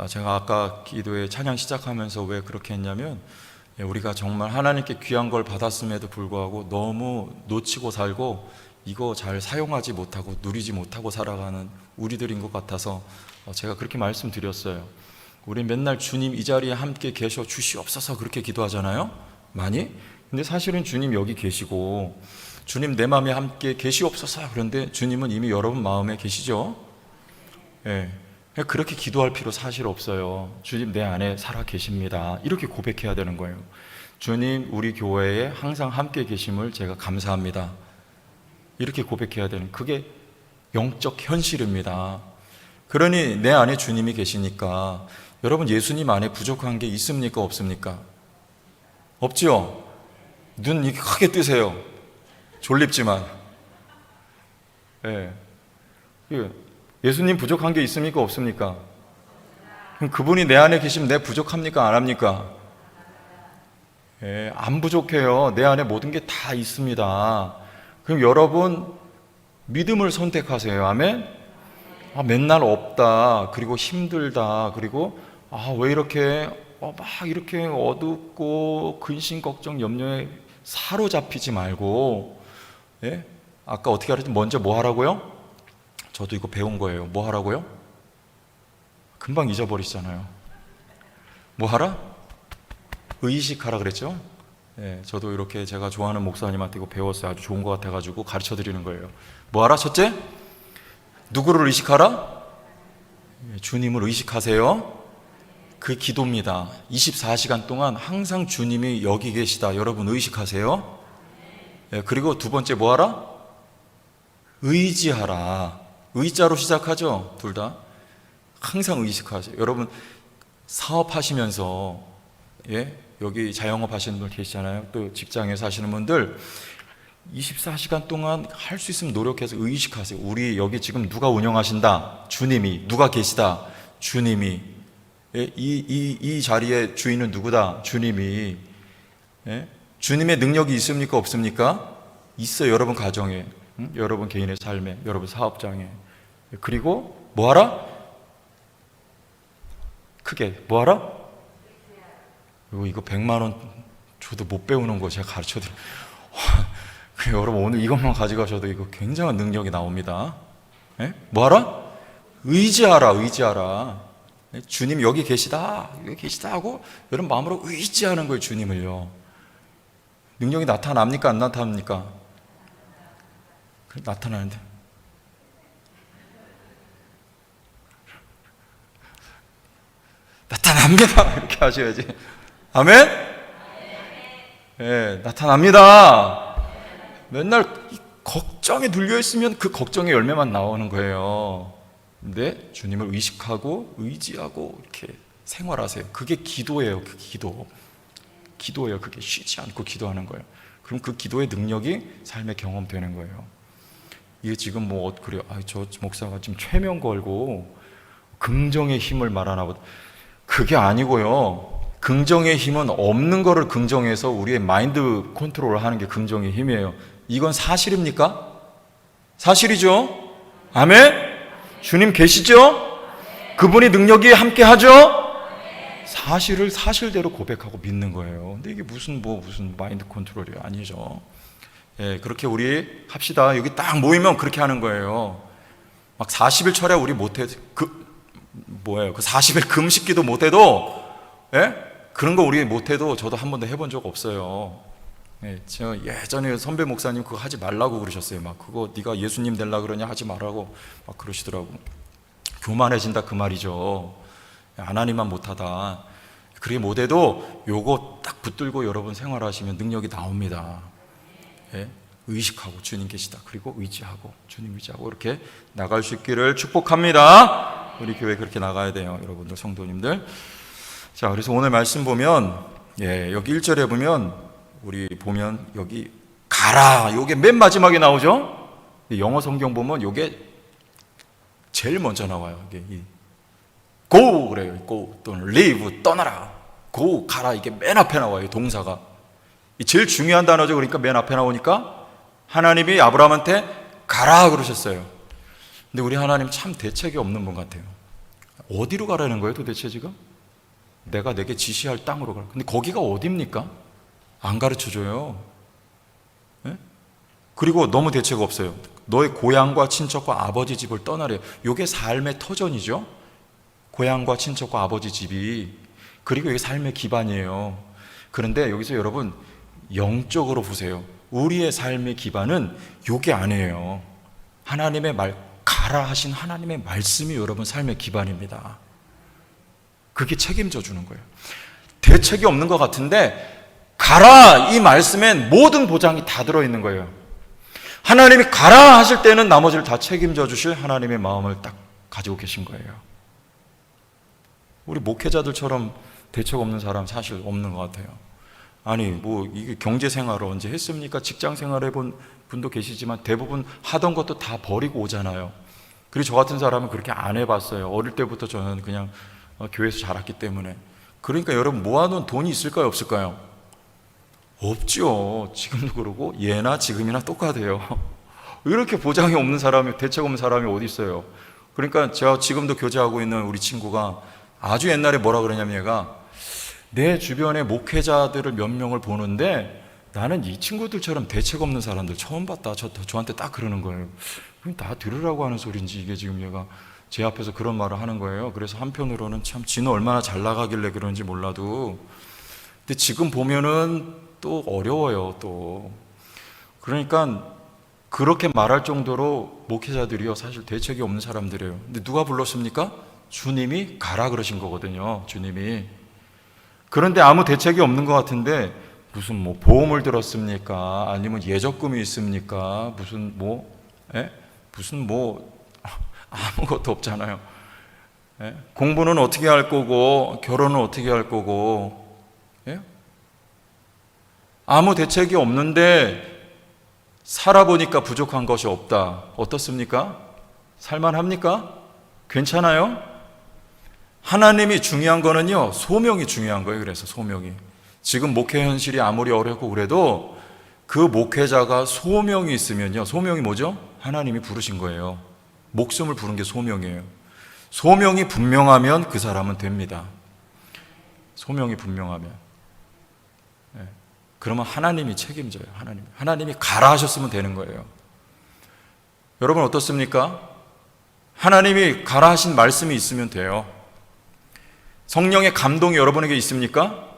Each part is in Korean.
제가 아까 기도회 찬양 시작하면서 왜 그렇게 했냐면, 우리가 정말 하나님께 귀한 걸 받았음에도 불구하고 너무 놓치고 살고 이거 잘 사용하지 못하고 누리지 못하고 살아가는 우리들인 것 같아서 제가 그렇게 말씀드렸어요. 우리 맨날 주님 이 자리에 함께 계셔 주시옵소서 그렇게 기도하잖아요, 많이. 근데 사실은 주님 여기 계시고 주님 내 마음에 함께 계시옵소서, 그런데 주님은 이미 여러분 마음에 계시죠. 그렇게 기도할 필요 사실 없어요. 주님 내 안에 살아 계십니다, 이렇게 고백해야 되는 거예요. 주님 우리 교회에 항상 함께 계심을 제가 감사합니다, 이렇게 고백해야 되는, 그게 영적 현실입니다. 그러니 내 안에 주님이 계시니까 여러분, 예수님 안에 부족한 게 있습니까 없습니까? 없지요. 눈 이렇게 크게 뜨세요. 졸립지만. 예수님 부족한 게 있습니까 없습니까? 그럼 그분이 내 안에 계시면 내 부족합니까 안 합니까? 안 부족해요. 내 안에 모든 게 다 있습니다. 그럼 여러분 믿음을 선택하세요. 아멘. 맨날 없다, 그리고 힘들다, 그리고 왜 이렇게 막 이렇게 어둡고 근심 걱정 염려에 사로잡히지 말고, 아까 어떻게 하랬지? 먼저 뭐 하라고요? 저도 이거 배운 거예요. 뭐 하라고요? 금방 잊어버리시잖아요. 뭐 하라? 의식하라 그랬죠? 저도 이렇게 제가 좋아하는 목사님한테 이거 배웠어요. 아주 좋은 것 같아가지고 가르쳐 드리는 거예요. 뭐 하라? 첫째, 누구를 의식하라? 주님을 의식하세요. 그 기도입니다. 24시간 동안 항상 주님이 여기 계시다, 여러분 의식하세요. 그리고 두 번째 뭐 하라? 의지하라. 의자로 시작하죠. 둘 다 항상 의식하세요. 여러분 사업하시면서, 여기 자영업 하시는 분들 계시잖아요. 또 직장에서 하시는 분들 24시간 동안 할 수 있으면 노력해서 의식하세요. 우리 여기 지금 누가 운영하신다? 주님이. 누가 계시다? 주님이. 이 자리의 주인은 누구다? 주님이. 주님의 능력이 있습니까 없습니까? 있어요. 여러분 가정에, 여러분 개인의 삶에, 여러분 사업장에. 그리고 뭐하라? 크게 뭐하라? 이거 100만 원 저도 못 배우는 거 제가 가르쳐드려요. 여러분 오늘 이것만 가져가셔도 이거 굉장한 능력이 나옵니다. 뭐하라? 의지하라. 의지하라. 주님 여기 계시다, 여기 계시다 하고 여러분 마음으로 의지하는 거예요. 주님을요. 능력이 나타납니까 안 나타납니까? 나타나는데 나타납니다, 이렇게 하셔야지. 아멘? 나타납니다. 맨날 걱정에 눌려있으면 그 걱정의 열매만 나오는 거예요. 근데 주님을 의식하고 의지하고 이렇게 생활하세요. 그게 기도예요. 그 기도예요. 그게 쉬지 않고 기도하는 거예요. 그럼 그 기도의 능력이 삶에 경험되는 거예요. 이게 지금 그래요. 저 목사가 지금 최면 걸고 긍정의 힘을 말하나 보다. 그게 아니고요. 긍정의 힘은 없는 거를 긍정해서 우리의 마인드 컨트롤을 하는 게 긍정의 힘이에요. 이건 사실입니까? 사실이죠? 아멘? 주님 계시죠? 그분이 능력이 함께 하죠? 사실을 사실대로 고백하고 믿는 거예요. 근데 이게 무슨 마인드 컨트롤이 아니죠. 그렇게 우리 합시다. 여기 딱 모이면 그렇게 하는 거예요. 막 40일 철야 우리 못해, 그 40일 금식기도 못해도, 그런 거 우리 못해도 저도 한 번도 해본 적 없어요. 저 예전에 선배 목사님 그거 하지 말라고 그러셨어요. 막 그거 네가 예수님 되려 그러냐, 하지 말라고 막 그러시더라고. 교만해진다 그 말이죠. 하나님만 못하다. 그렇게 못해도 요거 딱 붙들고 여러분 생활하시면 능력이 나옵니다. 의식하고 주님 계시다, 그리고 의지하고 주님 의지하고 이렇게 나갈 수 있기를 축복합니다. 우리 교회 그렇게 나가야 돼요, 여러분들 성도님들. 자, 그래서 오늘 말씀 보면, 여기 1절에 보면 우리 보면 여기 가라, 요게 맨 마지막에 나오죠. 영어 성경 보면 요게 제일 먼저 나와요. 이게 go 그래요. go 또는 leave 떠나라. go 가라, 이게 맨 앞에 나와요. 동사가 제일 중요한 단어죠. 그러니까 맨 앞에 나오니까 하나님이 아브라함한테 가라 그러셨어요. 근데 우리 하나님 참 대책이 없는 분 같아요. 어디로 가라는 거예요 도대체 지금? 내가 내게 지시할 땅으로 가라. 근데 거기가 어딥니까? 안 가르쳐줘요. 예? 그리고 너무 대책 없어요. 너의 고향과 친척과 아버지 집을 떠나래요. 이게 삶의 터전이죠. 고향과 친척과 아버지 집이. 그리고 이게 삶의 기반이에요. 그런데 여기서 여러분 영적으로 보세요. 우리의 삶의 기반은 요게 아니에요. 하나님의 말, 가라 하신 하나님의 말씀이 여러분 삶의 기반입니다. 그게 책임져 주는 거예요. 대책이 없는 것 같은데 가라 이 말씀엔 모든 보장이 다 들어있는 거예요. 하나님이 가라 하실 때는 나머지를 다 책임져 주실 하나님의 마음을 딱 가지고 계신 거예요. 우리 목회자들처럼 대책 없는 사람 사실 없는 것 같아요. 아니 뭐 이게 경제 생활을 언제 했습니까? 직장 생활 해본 분도 계시지만 대부분 하던 것도 다 버리고 오잖아요. 그리고 저 같은 사람은 그렇게 안 해봤어요. 어릴 때부터 저는 그냥 교회에서 자랐기 때문에. 그러니까 여러분 모아놓은 돈이 있을까요 없을까요? 없죠. 지금도 그러고 예나 지금이나 똑같아요. 이렇게 보장이 없는 사람이, 대책 없는 사람이 어디 있어요? 그러니까 제가 지금도 교제하고 있는 우리 친구가 아주 옛날에 뭐라 그러냐면 얘가 내 주변에 목회자들을 몇 명을 보는데 나는 이 친구들처럼 대책 없는 사람들 처음 봤다. 저한테 딱 그러는 거예요. 다 들으라고 하는 소리인지 이게 지금 얘가 제 앞에서 그런 말을 하는 거예요. 그래서 한편으로는 참 지는 얼마나 잘 나가길래 그런지 몰라도 근데 지금 보면은 또 어려워요. 또 그러니까 그렇게 말할 정도로 목회자들이요 사실 대책이 없는 사람들이에요. 근데 누가 불렀습니까? 주님이 가라 그러신 거거든요. 주님이. 그런데 아무 대책이 없는 것 같은데 무슨 뭐 보험을 들었습니까? 아니면 예적금이 있습니까? 무슨 뭐 아무것도 없잖아요. 예? 공부는 어떻게 할 거고 결혼은 어떻게 할 거고 예? 아무 대책이 없는데 살아보니까 부족한 것이 없다. 어떻습니까? 살만합니까? 괜찮아요? 하나님이 중요한 거는요 소명이 중요한 거예요. 그래서 소명이 지금 목회 현실이 아무리 어렵고 그래도 그 목회자가 소명이 있으면요 소명이 뭐죠? 하나님이 부르신 거예요. 목숨을 부른 게 소명이에요. 소명이 분명하면 그 사람은 됩니다. 소명이 분명하면 그러면 하나님이 책임져요. 하나님이 가라 하셨으면 되는 거예요. 여러분 어떻습니까? 하나님이 가라 하신 말씀이 있으면 돼요. 성령의 감동이 여러분에게 있습니까?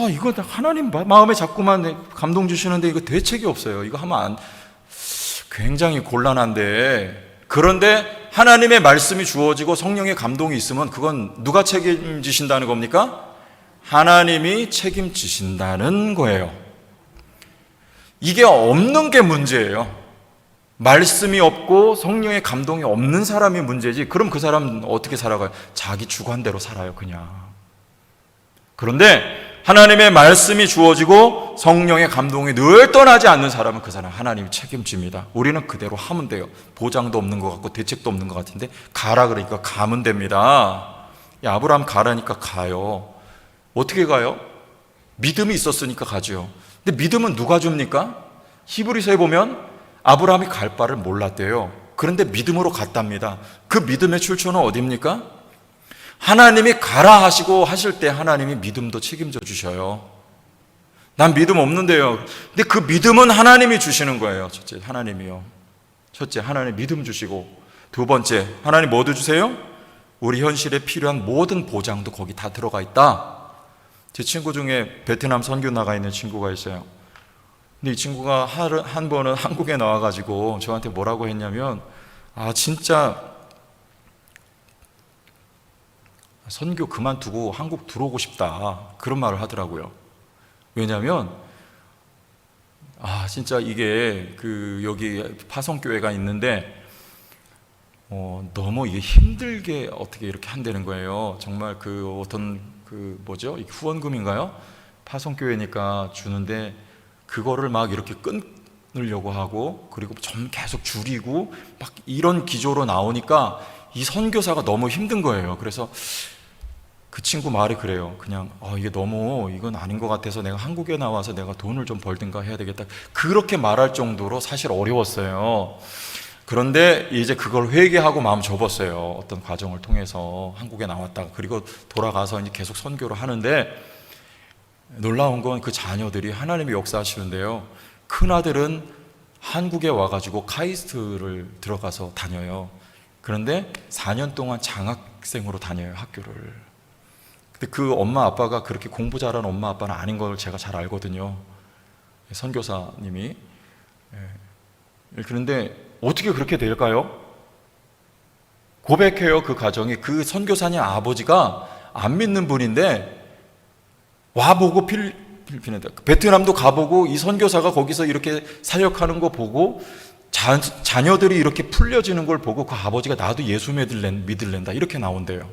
이거 하나님 마음에 자꾸만 감동 주시는데 이거 대책이 없어요. 이거 하면 굉장히 곤란한데 그런데 하나님의 말씀이 주어지고 성령의 감동이 있으면 그건 누가 책임지신다는 겁니까? 하나님이 책임지신다는 거예요. 이게 없는 게 문제예요. 말씀이 없고 성령의 감동이 없는 사람이 문제지. 그럼 그 사람은 어떻게 살아가요? 자기 주관대로 살아요 그냥. 그런데 하나님의 말씀이 주어지고 성령의 감동이 늘 떠나지 않는 사람은 그 사람 하나님이 책임집니다. 우리는 그대로 하면 돼요. 보장도 없는 것 같고 대책도 없는 것 같은데 가라 그러니까 가면 됩니다. 아브라함 가라니까 가요. 어떻게 가요? 믿음이 있었으니까 가죠. 근데 믿음은 누가 줍니까? 히브리서에 보면 아브라함이 갈 바를 몰랐대요. 그런데 믿음으로 갔답니다. 그 믿음의 출처는 어디입니까? 하나님이 가라 하시고 하실 때 하나님이 믿음도 책임져 주셔요. 난 믿음 없는데요. 근데 그 믿음은 하나님이 주시는 거예요. 첫째, 하나님이요. 첫째, 하나님 믿음 주시고, 두 번째, 하나님 뭐도 주세요? 우리 현실에 필요한 모든 보장도 거기 다 들어가 있다. 제 친구 중에 베트남 선교 나가 있는 친구가 있어요. 근데 이 친구가 한 번은 한국에 나와가지고 저한테 뭐라고 했냐면, 진짜 선교 그만두고 한국 들어오고 싶다. 그런 말을 하더라고요. 왜냐면, 진짜 이게 여기 파송교회가 있는데, 너무 이게 힘들게 어떻게 이렇게 한다는 거예요. 정말 이 후원금인가요? 파송교회니까 주는데, 그거를 막 이렇게 끊으려고 하고, 그리고 좀 계속 줄이고, 막 이런 기조로 나오니까 이 선교사가 너무 힘든 거예요. 그래서 그 친구 말이 그래요. 그냥 이게 너무 이건 아닌 것 같아서 내가 한국에 나와서 내가 돈을 좀 벌든가 해야 되겠다. 그렇게 말할 정도로 사실 어려웠어요. 그런데 이제 그걸 회개하고 마음 접었어요. 어떤 과정을 통해서 한국에 나왔다가 그리고 돌아가서 이제 계속 선교를 하는데, 놀라운 건 그 자녀들이 하나님이 역사하시는데요. 큰 아들은 한국에 와가지고 카이스트를 들어가서 다녀요. 그런데 4년 동안 장학생으로 다녀요, 학교를. 근데 그 엄마 아빠가 그렇게 공부 잘하는 엄마 아빠는 아닌 걸 제가 잘 알거든요, 선교사님이. 그런데 어떻게 그렇게 될까요? 고백해요. 그 가정이, 그 선교사님 아버지가 안 믿는 분인데 와보고 필리핀에 베트남도 가보고 이 선교사가 거기서 이렇게 사역하는 거 보고 자녀들이 이렇게 풀려지는 걸 보고 그 아버지가 나도 예수 믿을랜다 이렇게 나온대요.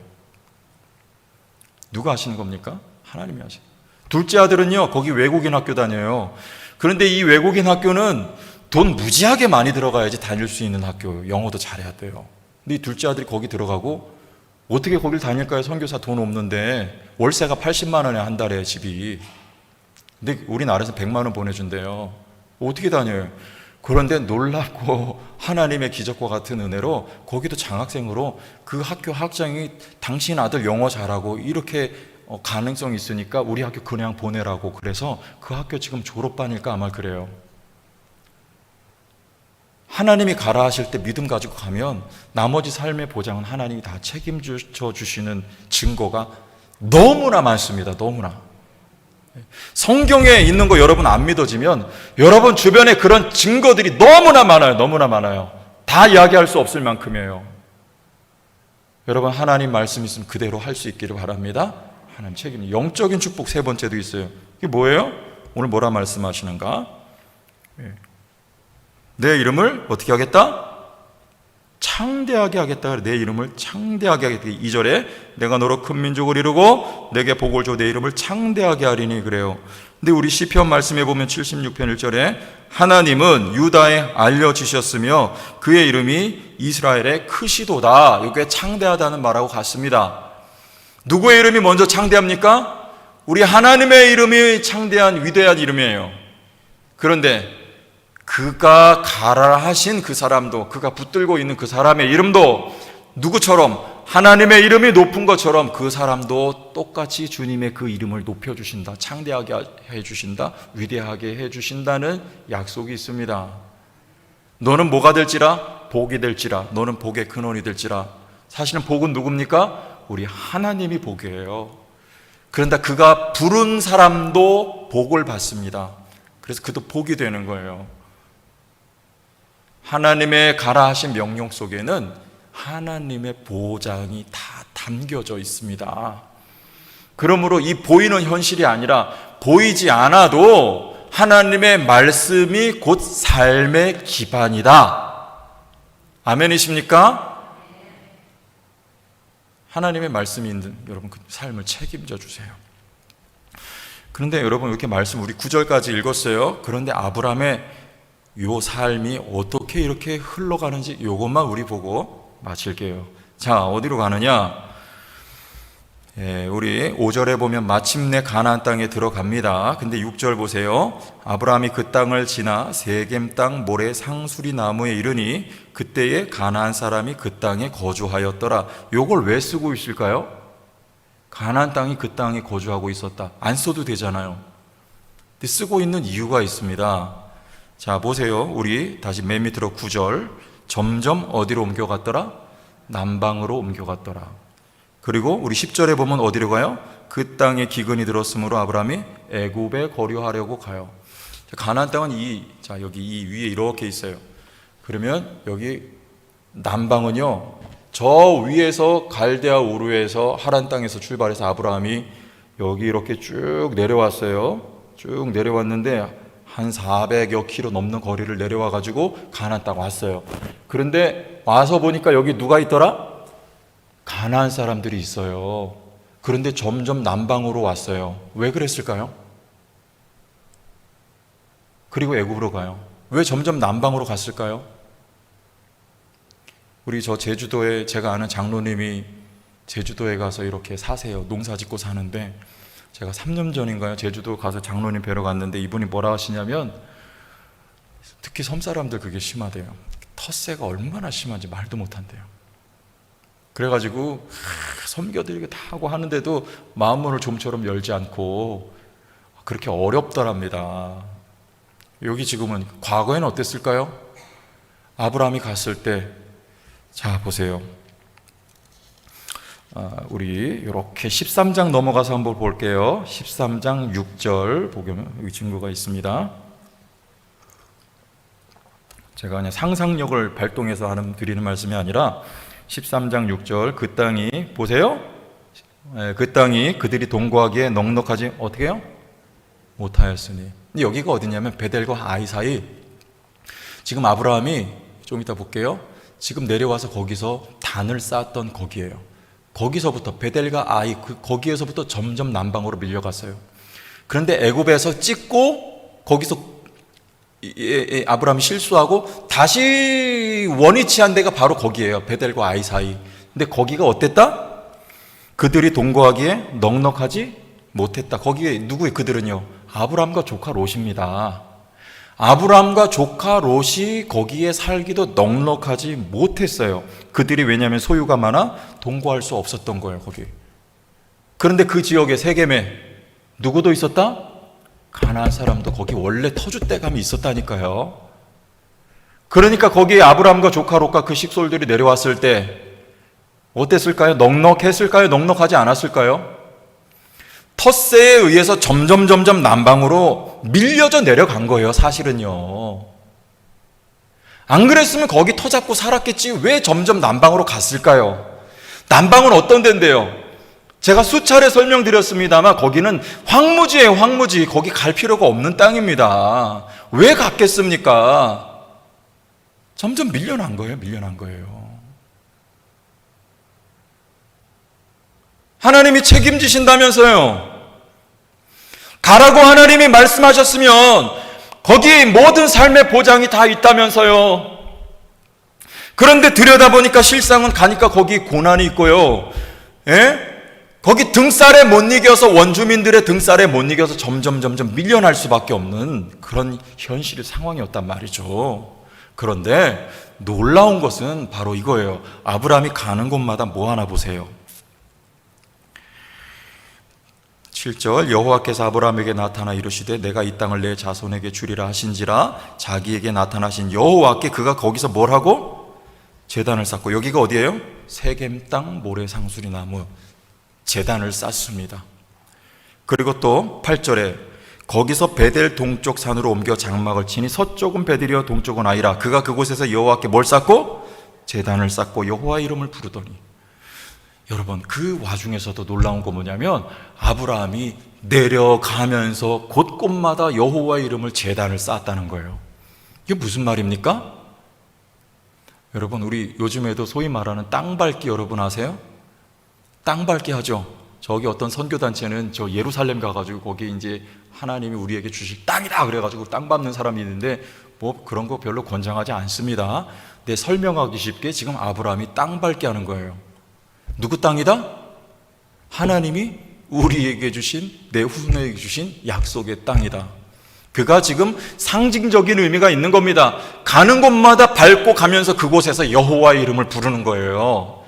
누가 하시는 겁니까? 하나님이 하시는. 둘째 아들은요, 거기 외국인 학교 다녀요. 그런데 이 외국인 학교는 돈 무지하게 많이 들어가야지 다닐 수 있는 학교, 영어도 잘해야 돼요. 근데 이 둘째 아들이 거기 들어가고 어떻게 거길 다닐까요? 선교사 돈 없는데. 월세가 80만 원에 한 달에 집이. 근데 우리나라에서 100만 원 보내준대요. 어떻게 다녀요? 그런데 놀랍고 하나님의 기적과 같은 은혜로 거기도 장학생으로 그 학교 학장이 당신 아들 영어 잘하고 이렇게 가능성이 있으니까 우리 학교 그냥 보내라고, 그래서 그 학교 지금 졸업반일까 아마 그래요. 하나님이 가라 하실 때 믿음 가지고 가면 나머지 삶의 보장은 하나님이 다 책임져 주시는 증거가 너무나 많습니다. 너무나. 성경에 있는 거 여러분 안 믿어지면 여러분 주변에 그런 증거들이 너무나 많아요. 너무나 많아요. 다 이야기할 수 없을 만큼이에요. 여러분, 하나님 말씀 있으면 그대로 할 수 있기를 바랍니다. 하나님 책임. 영적인 축복 세 번째도 있어요. 이게 뭐예요? 오늘 뭐라 말씀하시는가? 내 이름을 어떻게 하겠다? 창대하게 하겠다. 내 이름을 창대하게 하겠다. 2절에 내가 너로 큰 민족을 이루고 내게 복을 줘 내 이름을 창대하게 하리니, 그래요. 근데 우리 시편 말씀에 보면 76편 1절에 하나님은 유다에 알려지셨으며 그의 이름이 이스라엘의 크시도다. 이게 창대하다는 말하고 같습니다. 누구의 이름이 먼저 창대합니까? 우리 하나님의 이름이 창대한 위대한 이름이에요. 그런데 그가 가라 하신 그 사람도, 그가 붙들고 있는 그 사람의 이름도 누구처럼 하나님의 이름이 높은 것처럼 그 사람도 똑같이 주님의 그 이름을 높여주신다, 창대하게 해주신다, 위대하게 해주신다는 약속이 있습니다. 너는 뭐가 될지라? 복이 될지라. 너는 복의 근원이 될지라. 사실은 복은 누굽니까? 우리 하나님이 복이에요. 그런데 그가 부른 사람도 복을 받습니다. 그래서 그도 복이 되는 거예요. 하나님의 가라 하신 명령 속에는 하나님의 보장이 다 담겨져 있습니다. 그러므로 이 보이는 현실이 아니라 보이지 않아도 하나님의 말씀이 곧 삶의 기반이다. 아멘이십니까? 하나님의 말씀이 있는 여러분 그 삶을 책임져 주세요. 그런데 여러분, 이렇게 말씀 우리 9절까지 읽었어요. 그런데 아브라함의 요 삶이 어떻게 이렇게 흘러가는지 요것만 우리 보고 마칠게요. 자, 어디로 가느냐? 우리 5절에 보면 마침내 가나안 땅에 들어갑니다. 근데 6절 보세요. 아브라함이 그 땅을 지나 세겜 땅 모래 상수리 나무에 이르니 그때에 가나안 사람이 그 땅에 거주하였더라. 요걸 왜 쓰고 있을까요? 가나안 땅이 그 땅에 거주하고 있었다. 안 써도 되잖아요. 근데 쓰고 있는 이유가 있습니다. 자, 보세요. 우리 다시 맨 밑으로 9절. 점점 어디로 옮겨갔더라? 남방으로 옮겨갔더라. 그리고 우리 10절에 보면 어디로 가요? 그 땅에 기근이 들었으므로 아브라함이 애굽에 거류하려고 가요. 가나안 땅은 여기 이 위에 이렇게 있어요. 그러면 여기 남방은요, 저 위에서 갈대아 우르에서 하란 땅에서 출발해서 아브라함이 여기 이렇게 쭉 내려왔어요. 쭉 내려왔는데 한 400여 킬로 넘는 거리를 내려와 가지고 가나안 땅 왔어요. 그런데 와서 보니까 여기 누가 있더라? 가나안 사람들이 있어요. 그런데 점점 남방으로 왔어요. 왜 그랬을까요? 그리고 애굽으로 가요. 왜 점점 남방으로 갔을까요? 우리 저 제주도에 제가 아는 장로님이 제주도에 가서 이렇게 사세요. 농사 짓고 사는데 제가 3년 전인가요? 제주도 가서 장로님 뵈러 갔는데 이분이 뭐라 하시냐면, 특히 섬 사람들 그게 심하대요. 텃세가 얼마나 심한지 말도 못한대요. 그래가지고 섬겨드리고 다 하고 하는데도 마음문을 좀처럼 열지 않고 그렇게 어렵더랍니다. 여기 지금은, 과거에는 어땠을까요? 아브라함이 갔을 때, 자 보세요. 우리 이렇게 13장 넘어가서 한번 볼게요. 13장 6절 보면 여기 증거가 있습니다. 제가 그냥 상상력을 발동해서 드리는 말씀이 아니라 13장 6절, 그 땅이, 보세요. 그 땅이 그들이 동거하기에 넉넉하지 어떻게 해요? 못하였으니. 근데 여기가 어디냐면 베델과 아이 사이. 지금 아브라함이 좀 이따 볼게요. 지금 내려와서 거기서 단을 쌓았던 거기에요. 거기서부터 베델과 아이, 거기에서부터 점점 남방으로 밀려갔어요. 그런데 애굽에서 찍고 거기서 아브라함이 실수하고 다시 원위치한 데가 바로 거기에요. 베델과 아이 사이. 근데 거기가 어땠다? 그들이 동거하기에 넉넉하지 못했다. 거기에 누구의 그들은요? 아브라함과 조카 롯입니다. 아브라함과 조카 롯이 거기에 살기도 넉넉하지 못했어요. 그들이 왜냐하면 소유가 많아 동거할 수 없었던 거예요, 거기. 그런데 그 지역에 세겜에 누구도 있었다? 가나안 사람도 거기 원래 터줏대감이 있었다니까요. 그러니까 거기에 아브라함과 조카 롯과 그 식솔들이 내려왔을 때 어땠을까요? 넉넉했을까요? 넉넉하지 않았을까요? 텃세에 의해서 점점 남방으로 밀려져 내려간 거예요, 사실은요. 안 그랬으면 거기 터 잡고 살았겠지. 왜 점점 남방으로 갔을까요? 남방은 어떤 데인데요? 제가 수차례 설명드렸습니다만 거기는 황무지예요, 황무지. 거기 갈 필요가 없는 땅입니다. 왜 갔겠습니까? 점점 밀려난 거예요, 밀려난 거예요. 하나님이 책임지신다면서요. 가라고 하나님이 말씀하셨으면 거기 모든 삶의 보장이 다 있다면서요. 그런데 들여다보니까 실상은 가니까 거기 고난이 있고요. 거기 등살에 못 이겨서, 원주민들의 등살에 못 이겨서 점점 밀려날 수밖에 없는 그런 현실 상황이었단 말이죠. 그런데 놀라운 것은 바로 이거예요. 아브라함이 가는 곳마다 뭐 하나 보세요. 7절, 여호와께서 아브라함에게 나타나 이르시되 내가 이 땅을 내 자손에게 주리라 하신지라. 자기에게 나타나신 여호와께 그가 거기서 뭘 하고? 제단을 쌓고. 여기가 어디예요? 세겜 땅 모래상수리 나무 제단을 쌓습니다. 그리고 또 8절에 거기서 베델 동쪽 산으로 옮겨 장막을 치니 서쪽은 베델이요 동쪽은 아이라. 그가 그곳에서 여호와께 뭘 쌓고? 제단을 쌓고 여호와 이름을 부르더니. 여러분, 그 와중에서도 놀라운 거 뭐냐면 아브라함이 내려가면서 곳곳마다 여호와의 이름을 제단을 쌓았다는 거예요. 이게 무슨 말입니까? 여러분, 우리 요즘에도 소위 말하는 땅밟기 여러분 아세요? 땅밟기 하죠. 저기 어떤 선교단체는 저 예루살렘 가가지고 거기 이제 하나님이 우리에게 주실 땅이다 그래가지고 땅 밟는 사람이 있는데 뭐 그런 거 별로 권장하지 않습니다. 근데 설명하기 쉽게 지금 아브라함이 땅 밟기 하는 거예요. 누구 땅이다? 하나님이 우리에게 주신, 내 후손에게 주신 약속의 땅이다. 그가 지금 상징적인 의미가 있는 겁니다. 가는 곳마다 밟고 가면서 그곳에서 여호와의 이름을 부르는 거예요.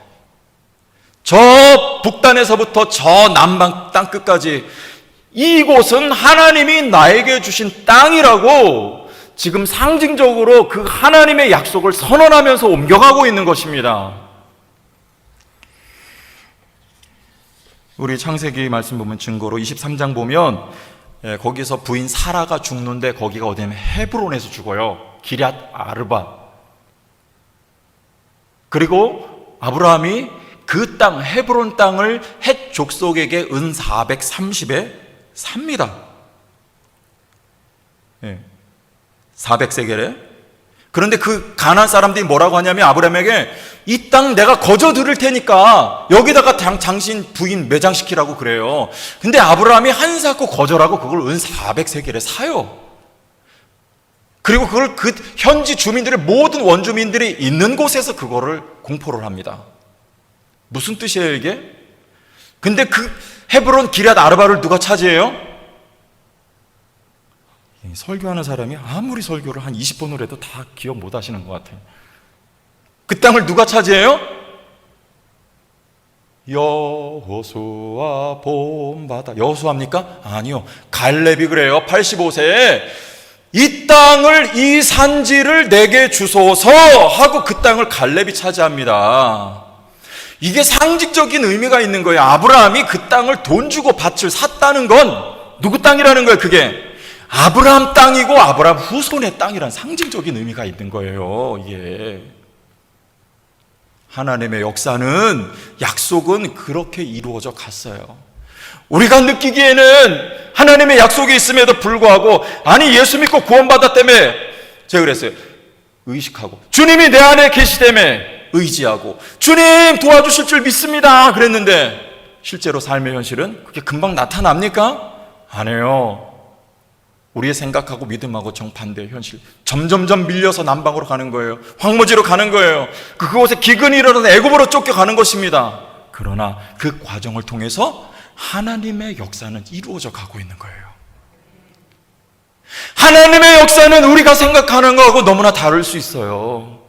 저 북단에서부터 저 남방 땅 끝까지 이곳은 하나님이 나에게 주신 땅이라고 지금 상징적으로 그 하나님의 약속을 선언하면서 옮겨가고 있는 것입니다. 우리 창세기 말씀 보면 증거로 23장 보면 거기서 부인 사라가 죽는데 거기가 어디냐면 헤브론에서 죽어요. 기럇 아르바. 그리고 아브라함이 그 땅, 헤브론 땅을 헷 족속에게 은 430에 삽니다. 400세겔에. 그런데 그 가나안 사람들이 뭐라고 하냐면 아브라함에게 이 땅 내가 거저 드릴 테니까 여기다가 당신 부인 매장시키라고 그래요. 근데 아브라함이 한사코 거절하고 그걸 은 400세겔에 사요. 그리고 그걸 그 현지 주민들의 모든 원주민들이 있는 곳에서 그거를 공포를 합니다. 무슨 뜻이에요 이게? 근데 그 헤브론 기럇 아르바를 누가 차지해요? 설교하는 사람이 아무리 설교를 한 20번을 해도 다 기억 못 하시는 것 같아요. 그 땅을 누가 차지해요? 여호수아 본받아. 여호수아입니까? 아니요, 갈렙이 그래요. 85세에 이 땅을, 이 산지를 내게 주소서 하고 그 땅을 갈렙이 차지합니다. 이게 상징적인 의미가 있는 거예요. 아브라함이 그 땅을 돈 주고 밭을 샀다는 건 누구 땅이라는 거예요? 그게 아브라함 땅이고 아브라함 후손의 땅이라는 상징적인 의미가 있는 거예요. 이게 하나님의 역사는, 약속은 그렇게 이루어져 갔어요. 우리가 느끼기에는 하나님의 약속이 있음에도 불구하고, 아니 예수 믿고 구원받았다며, 제가 그랬어요, 의식하고, 주님이 내 안에 계시다며 의지하고, 주님 도와주실 줄 믿습니다 그랬는데 실제로 삶의 현실은 그게 금방 나타납니까? 안 해요. 우리의 생각하고 믿음하고 정반대의 현실. 점점점 밀려서 남방으로 가는 거예요. 황무지로 가는 거예요. 그곳에 기근이 일어나서 애굽으로 쫓겨가는 것입니다. 그러나 그 과정을 통해서 하나님의 역사는 이루어져 가고 있는 거예요. 하나님의 역사는 우리가 생각하는 거하고 너무나 다를 수 있어요.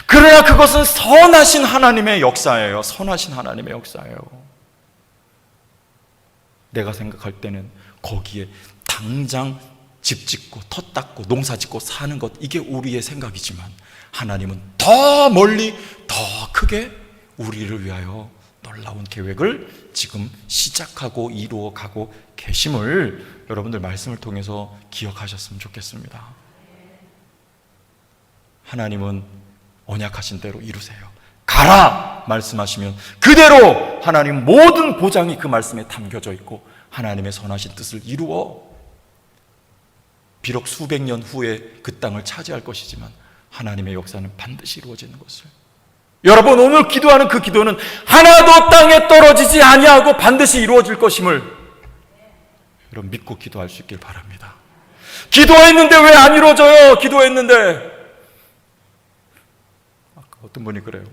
그러나 그것은 선하신 하나님의 역사예요. 선하신 하나님의 역사예요. 내가 생각할 때는 거기에 당장 집 짓고 터 닦고 농사 짓고 사는 것, 이게 우리의 생각이지만 하나님은 더 멀리 더 크게 우리를 위하여 놀라운 계획을 지금 시작하고 이루어가고 계심을 여러분들 말씀을 통해서 기억하셨으면 좋겠습니다. 하나님은 언약하신 대로 이루세요. 가라 말씀하시면 그대로 하나님 모든 보장이 그 말씀에 담겨져 있고 하나님의 선하신 뜻을 이루어 비록 수백 년 후에 그 땅을 차지할 것이지만 하나님의 역사는 반드시 이루어지는 것을, 여러분 오늘 기도하는 그 기도는 하나도 땅에 떨어지지 아니하고 반드시 이루어질 것임을 여러분 믿고 기도할 수 있길 바랍니다. 기도했는데 왜 안 이루어져요? 기도했는데. 아까 어떤 분이 그래요.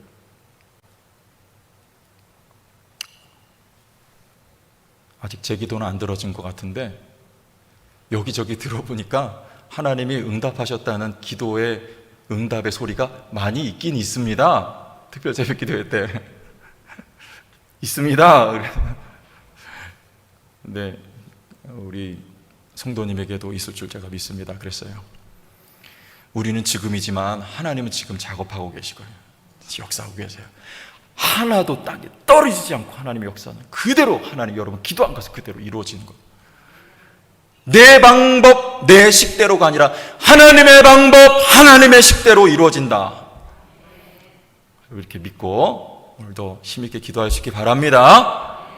아직 제 기도는 안 들어진 것 같은데 여기저기 들어보니까 하나님이 응답하셨다는 기도의 응답의 소리가 많이 있긴 있습니다. 특별 새벽 기도회 때 있습니다. 네, 우리 성도님에게도 있을 줄 제가 믿습니다. 그랬어요. 우리는 지금이지만 하나님은 지금 작업하고 계시고요, 역사하고 계세요. 하나도 땅에 떨어지지 않고 하나님의 역사는 그대로, 하나님 여러분 기도한 것은 그대로 이루어지는 것. 내 방법, 내 식대로가 아니라 하나님의 방법, 하나님의 식대로 이루어진다. 이렇게 믿고 오늘도 힘있게 기도하시기 바랍니다.